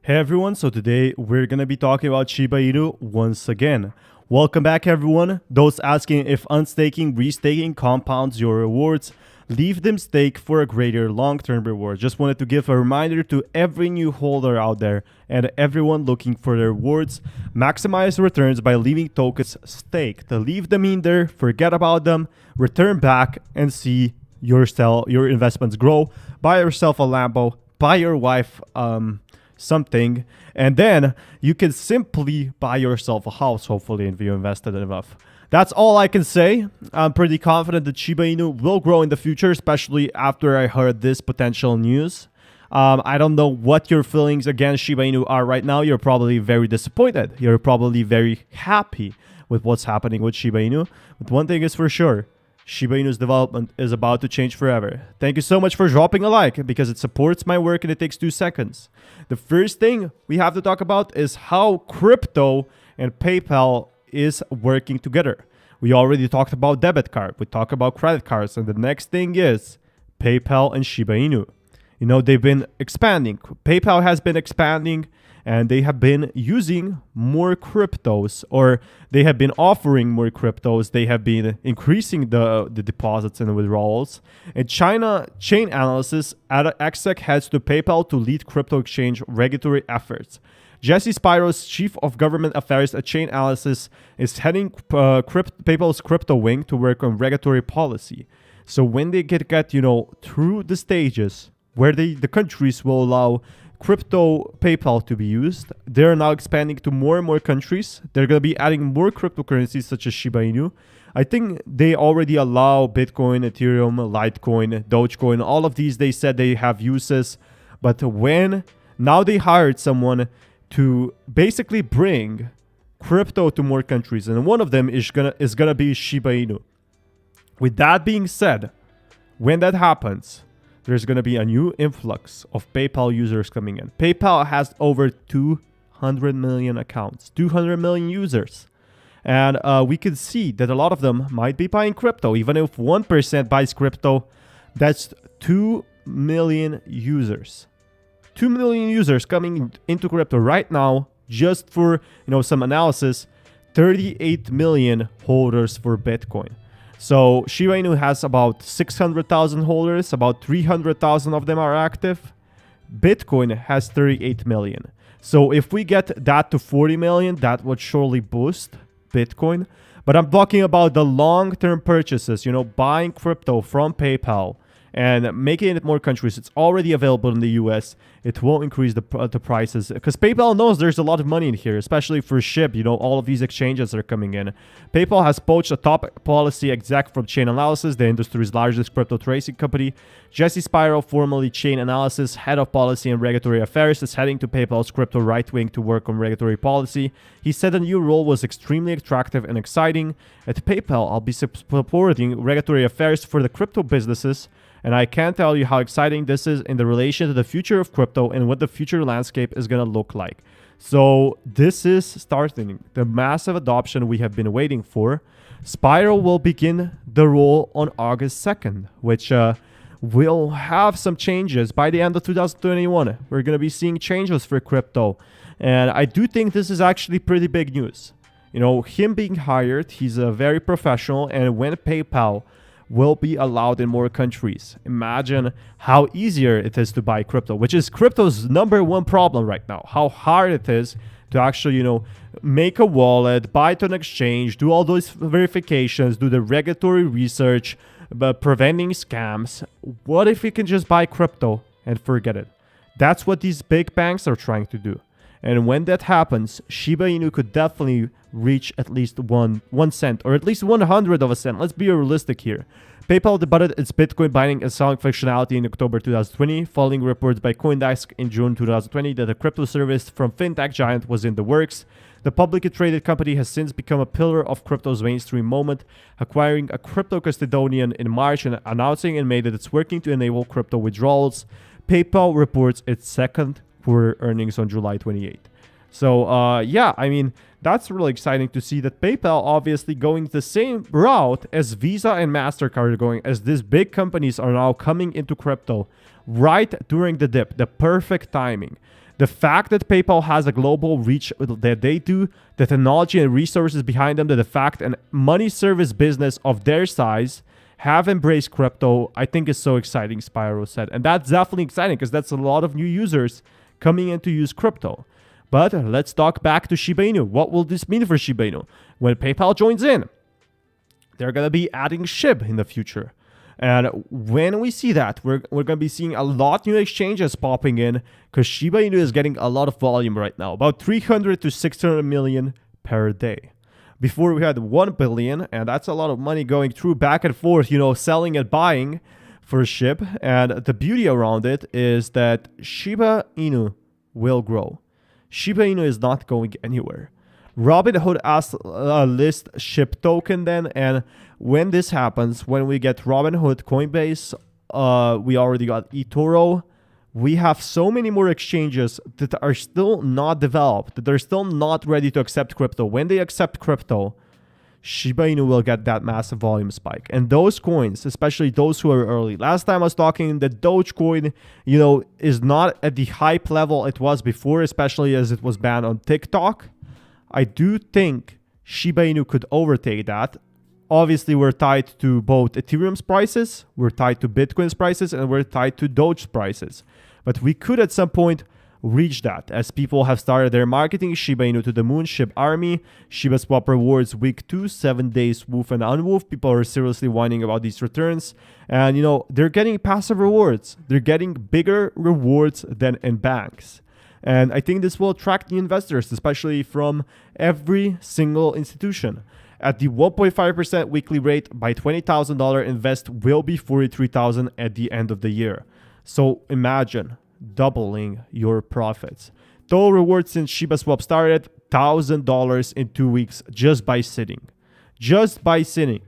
Hey everyone, so today we're gonna be talking about Shiba Inu once again. Welcome back everyone. Those asking if unstaking, restaking compounds your rewards, leave them stake for a greater long-term reward. Just wanted to give a reminder to every new holder out there and everyone looking for their rewards. Maximize returns by leaving tokens staked. Leave them in there, forget about them, return back and see your investments grow. Buy yourself a Lambo, buy your wife something, and then you can simply buy yourself a house, hopefully, if you invested enough. That's all I can say. I'm pretty confident that Shiba Inu will grow in the future, especially after I heard this potential news. I don't know what your feelings against Shiba Inu are right now. You're probably very disappointed. You're probably very happy with what's happening with Shiba Inu. But one thing is for sure, Shiba Inu's development is about to change forever. Thank you so much for dropping a like because it supports my work and it takes 2 seconds. The first thing we have to talk about is how crypto and PayPal is working together. We already talked about debit card. We talked about credit cards. And the next thing is PayPal and Shiba Inu. You know, they've been expanding. PayPal has been expanding and they have been using more cryptos, or they have been offering more cryptos. They have been increasing the deposits and withdrawals. And China chain analysis at XSEC heads to PayPal to lead crypto exchange regulatory efforts. Jesse Spiro's chief of government affairs at Chain Analysis is heading PayPal's crypto wing to work on regulatory policy. So when they get through the stages where the countries will allow crypto PayPal to be used, they're now expanding to more and more countries. They're going to be adding more cryptocurrencies such as Shiba Inu. I think they already allow Bitcoin, Ethereum, Litecoin, Dogecoin, all of these. They said they have uses, but now they hired someone to basically bring crypto to more countries, and one of them is gonna be Shiba Inu. With that being said, when that happens, there's going to be a new influx of PayPal users coming in. PayPal has over 200 million accounts, 200 million users. And we can see that a lot of them might be buying crypto. Even if 1% buys crypto, that's 2 million users. 2 million users coming into crypto right now, just for some analysis, 38 million holders for Bitcoin. So Shiba Inu has about 600,000 holders, about 300,000 of them are active. Bitcoin has 38 million. So if we get that to 40 million, that would surely boost Bitcoin. But I'm talking about the long-term purchases, buying crypto from PayPal and making it in more countries. It's already available in the US. It will increase the prices because PayPal knows there's a lot of money in here, especially for Shib. All of these exchanges are coming in. PayPal has poached a top policy exec from Chain Analysis, the industry's largest crypto tracing company. Jesse Spiro, formerly Chain Analysis, head of policy and regulatory affairs, is heading to PayPal's crypto right wing to work on regulatory policy. He said the new role was extremely attractive and exciting. At PayPal, I'll be supporting regulatory affairs for the crypto businesses. And I can't tell you how exciting this is in the relation to the future of crypto and what the future landscape is going to look like. So this is starting the massive adoption we have been waiting for. Spiro will begin the role on August 2nd, which will have some changes by the end of 2021. We're going to be seeing changes for crypto. And I do think this is actually pretty big news. Him being hired, he's a very professional, and when PayPal will be allowed in more countries. Imagine how easier it is to buy crypto, which is crypto's #1 problem right now. How hard it is to actually, make a wallet, buy it on exchange, do all those verifications, do the regulatory research, but preventing scams. What if you can just buy crypto and forget it? That's what these big banks are trying to do. And when that happens, Shiba Inu could definitely reach at least one cent, or at least 100 of a cent. Let's be realistic here. PayPal debuted its Bitcoin buying and selling functionality in October 2020, following reports by CoinDesk in June 2020 that a crypto service from fintech giant was in the works. The publicly traded company has since become a pillar of crypto's mainstream moment, acquiring a crypto custodian in March and announcing in May that it's working to enable crypto withdrawals. PayPal reports its second quarter earnings on July 28th. So yeah, I mean, that's really exciting to see that PayPal obviously going the same route as Visa and MasterCard are going, as these big companies are now coming into crypto right during the dip, the perfect timing. The fact that PayPal has a global reach that they do, the technology and resources behind them, that the fact and money service business of their size have embraced crypto, I think is so exciting, Spyro said. And that's definitely exciting because that's a lot of new users coming in to use crypto. But let's talk back to Shiba Inu. What will this mean for Shiba Inu? When PayPal joins in, they're going to be adding Shib in the future. And when we see that, we're going to be seeing a lot new exchanges popping in because Shiba Inu is getting a lot of volume right now, about 300 to 600 million per day. Before we had 1 billion, and that's a lot of money going through back and forth, selling and buying for Shib. And the beauty around it is that Shiba Inu will grow. Shiba Inu is not going anywhere. Robinhood asked list Shib token then, and when this happens, when we get Robinhood, Coinbase, we already got eToro. We have so many more exchanges that are still not developed, that they're still not ready to accept crypto. When they accept crypto, Shiba Inu will get that massive volume spike. And those coins, especially those who are early. Last time I was talking, the Dogecoin, is not at the hype level it was before, especially as it was banned on TikTok. I do think Shiba Inu could overtake that. Obviously, we're tied to both Ethereum's prices, we're tied to Bitcoin's prices, and we're tied to Doge's prices. But we could at some point reach that as people have started their marketing Shiba Inu to the moon, Shib Army, Shiba Swap rewards week 2, 7 days woof and unwoof. People are seriously whining about these returns. And, they're getting passive rewards. They're getting bigger rewards than in banks. And I think this will attract new investors, especially from every single institution. At the 1.5% weekly rate, by $20,000 invest will be $43,000 at the end of the year. So imagine doubling your profits. Total rewards since Shiba Swap started, $1,000 in 2 weeks just by sitting. Just by sitting.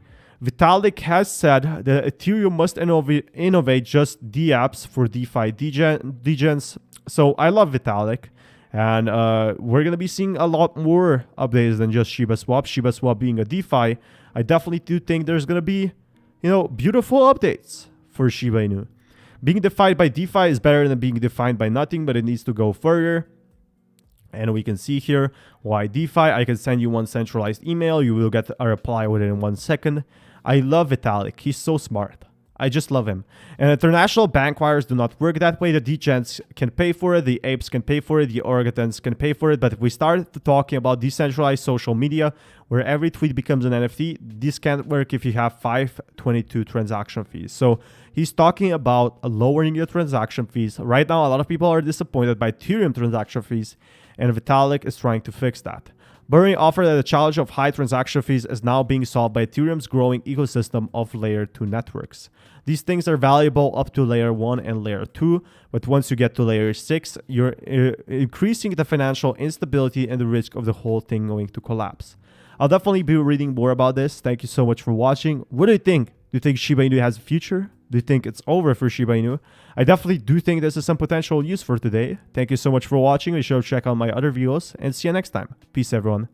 Vitalik has said that Ethereum must innovate just DApps for DeFi degens. So I love Vitalik. And we're going to be seeing a lot more updates than just Shiba Swap. Shiba Swap being a DeFi, I definitely do think there's going to be, beautiful updates for Shiba Inu. Being defined by DeFi is better than being defined by nothing, but it needs to go further. And we can see here why DeFi. I can send you one centralized email. You will get a reply within 1 second. I love Vitalik. He's so smart. I just love him. And international bank wires do not work that way. The degens can pay for it. The apes can pay for it. The orangutans can pay for it. But if we start talking about decentralized social media, where every tweet becomes an NFT, this can't work if you have 522 transaction fees. So he's talking about lowering your transaction fees. Right now, a lot of people are disappointed by Ethereum transaction fees, and Vitalik is trying to fix that. Buterin offered that the challenge of high transaction fees is now being solved by Ethereum's growing ecosystem of layer 2 networks. These things are valuable up to layer 1 and layer 2, but once you get to layer 6, you're increasing the financial instability and the risk of the whole thing going to collapse. I'll definitely be reading more about this. Thank you so much for watching. What do you think? Do you think Shiba Inu has a future? Do you think it's over for Shiba Inu? I definitely do think this is some potential use for today. Thank you so much for watching. Be sure to check out my other videos and see you next time. Peace, everyone.